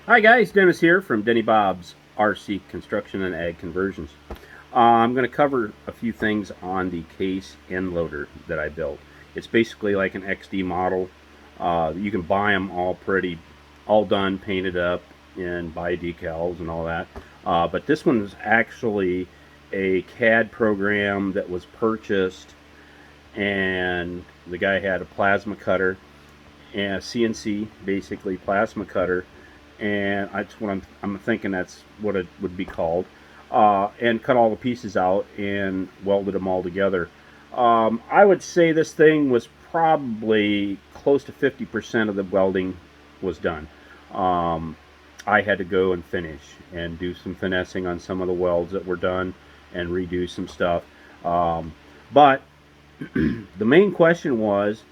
Hi guys, Dennis here from Denny Bob's RC Construction and Ag Conversions. I'm going to cover a few things on the case end loader that I built. It's basically like an XD model. You can buy them all all done, painted up, and buy decals and all that. But this one's actually a CAD program that was purchased, and the guy had a plasma cutter and a CNC, basically plasma cutter, and that's what I'm thinking that's what it would be called, and cut all the pieces out and welded them all together. I would say this thing was probably close to 50% of the welding was done. Um, I had to go and finish and do some finessing on some of the welds that were done and redo some stuff. But the main question was,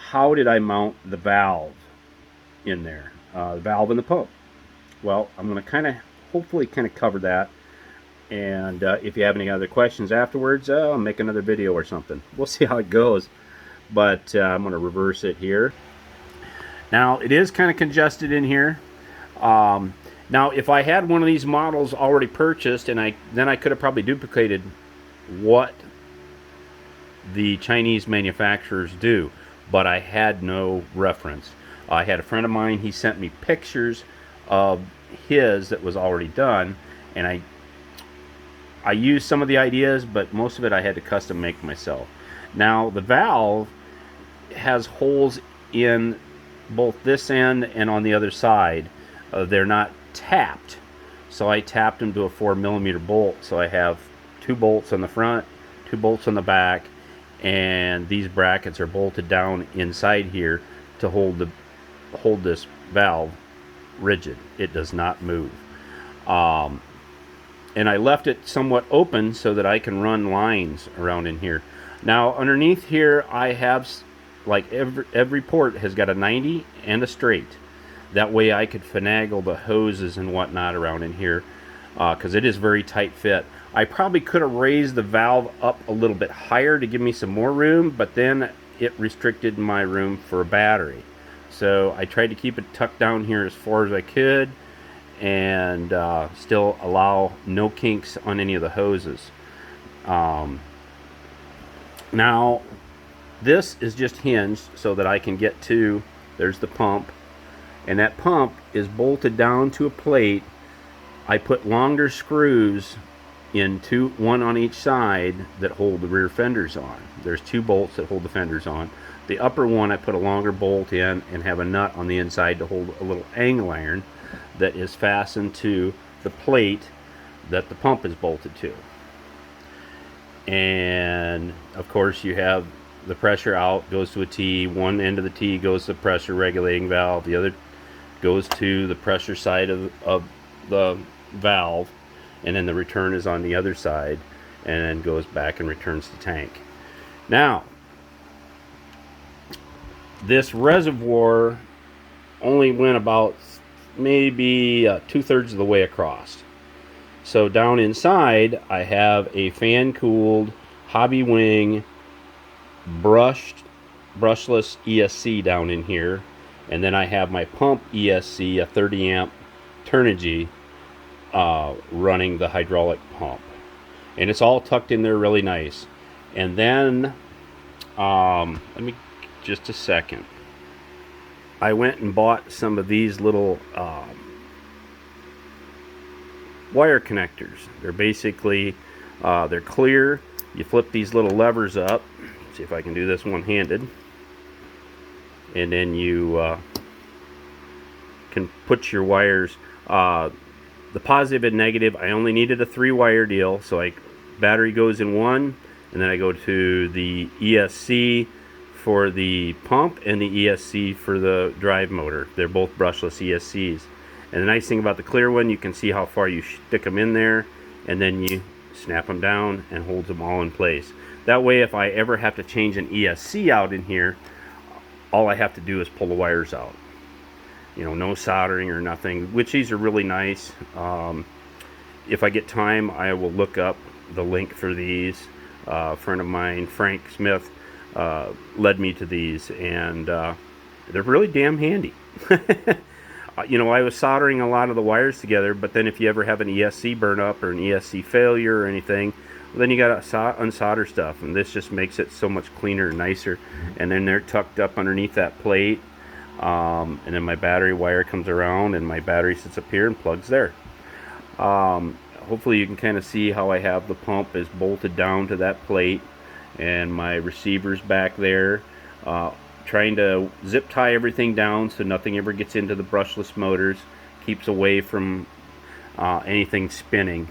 how did I mount the valve in there? The valve and the pump. Well, I'm going to hopefully cover that. And if you have any other questions afterwards, I'll make another video or something. We'll see how it goes. But I'm going to reverse it here. Now, it is kind of congested in here. Um, Now, if I had one of these models already purchased, and then I could have probably duplicated what the Chinese manufacturers do, but I had no reference. I had a friend of mine, he sent me pictures of his that was already done, and I used some of the ideas, but most of it I had to custom make myself. Now, the valve has holes in both this end and on the other side. They're not tapped, so I tapped them to a 4mm bolt. So I have 2 bolts on the front, 2 bolts on the back, and these brackets are bolted down inside here to hold this valve rigid. It does not move. And I left it somewhat open so that I can run lines around in here. Now underneath here I have, like, every port has got a 90 and a straight. That way I could finagle the hoses and whatnot around in here, because it is very tight fit. I probably could have raised the valve up a little bit higher to give me some more room, but then it restricted my room for a battery. So I tried to keep it tucked down here as far as I could, and still allow no kinks on any of the hoses. Now, this is just hinged so that I can get to, there's the pump, and that pump is bolted down to a plate. I put longer screws in one on each side that hold the rear fenders on. There's 2 bolts that hold the fenders on. The upper one I put a longer bolt in and have a nut on the inside to hold a little angle iron that is fastened to the plate that the pump is bolted to. And of course you have the pressure out, goes to a T. One end of the T goes to the pressure regulating valve, the other goes to the pressure side of the valve, and then the return is on the other side, and then goes back and returns the tank. Now, this reservoir only went about maybe 2/3 of the way across. So down inside I have a fan cooled Hobbywing brushless ESC down in here, and then I have my pump ESC, a 30 amp Turnigy, running the hydraulic pump, and it's all tucked in there really nice. And then let me just a second, I went and bought some of these little wire connectors. They're basically they're clear. You flip these little levers up. See if I can do this one-handed, and then you can put your wires, the positive and negative. I only needed a 3-wire deal, so battery goes in one, and then I go to the ESC for the pump and the ESC for the drive motor. They're both brushless ESCs. And the nice thing about the clear one, you can see how far you stick them in there, and then you snap them down and holds them all in place. That way, if I ever have to change an ESC out in here, all I have to do is pull the wires out. You know, no soldering or nothing, which these are really nice. If I get time, I will look up the link for these. A friend of mine, Frank Smith, led me to these, and they're really damn handy. You know, I was soldering a lot of the wires together, but then if you ever have an ESC burn up or an ESC failure or anything, well, then you got to unsolder stuff, and this just makes it so much cleaner and nicer. And then they're tucked up underneath that plate, and then my battery wire comes around, and my battery sits up here and plugs there. Hopefully you can kind of see how I have the pump is bolted down to that plate, and my receiver's back there. Trying to zip tie everything down so nothing ever gets into the brushless motors, keeps away from anything spinning.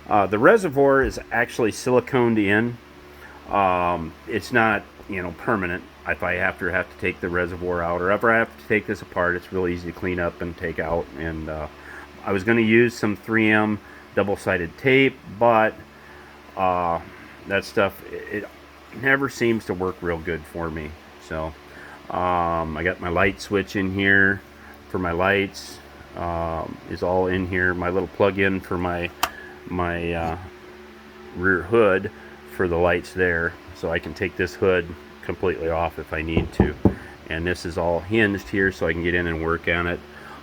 The reservoir is actually siliconed in. It's not, you know, permanent. If I have to take the reservoir out, or if I have to take this apart, it's really easy to clean up and take out. And I was going to use some 3M double-sided tape, but that stuff, it never seems to work real good for me. So I got my light switch in here for my lights, is all in here. My little plug-in for my rear hood for the lights there, so I can take this hood completely off if I need to. And this is all hinged here so I can get in and work on it.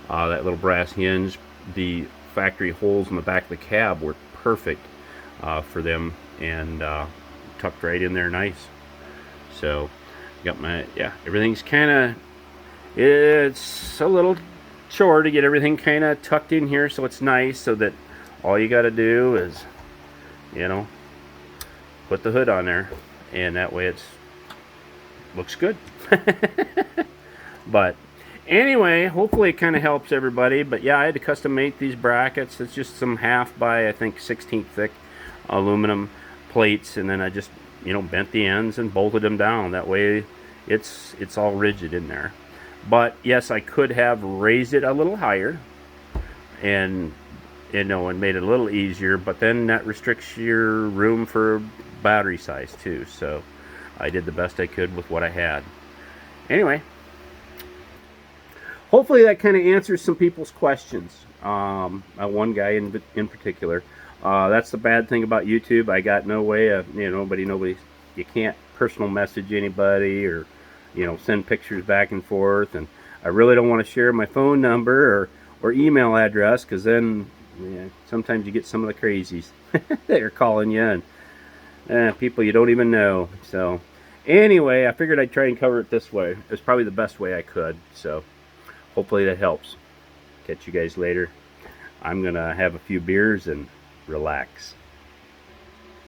That little brass hinge, the factory holes in the back of the cab were perfect for them, and tucked right in there nice. So got my, yeah, everything's kind of, it's a little chore to get everything kind of tucked in here so it's nice, so that all you got to do is, you know, put the hood on there, and that way it's looks good. But anyway, hopefully it kind of helps everybody. But yeah, I had to custom make these brackets. It's just some half by, I think, 16th thick aluminum plates, and then I just, you know, bent the ends and bolted them down. That way it's all rigid in there. But yes, I could have raised it a little higher and, you know, and made it a little easier, but then that restricts your room for battery size too. So I did the best I could with what I had. Anyway, hopefully that kind of answers some people's questions. One guy in particular. That's the bad thing about YouTube. I got no way of, you know, nobody, you can't personal message anybody, or, you know, send pictures back and forth. And I really don't want to share my phone number or email address, because then, yeah, sometimes you get some of the crazies that are calling you, and people you don't even know. So anyway, I figured I'd try and cover it this way. It's probably the best way I could. So hopefully that helps. Catch you guys later. I'm gonna have a few beers and relax.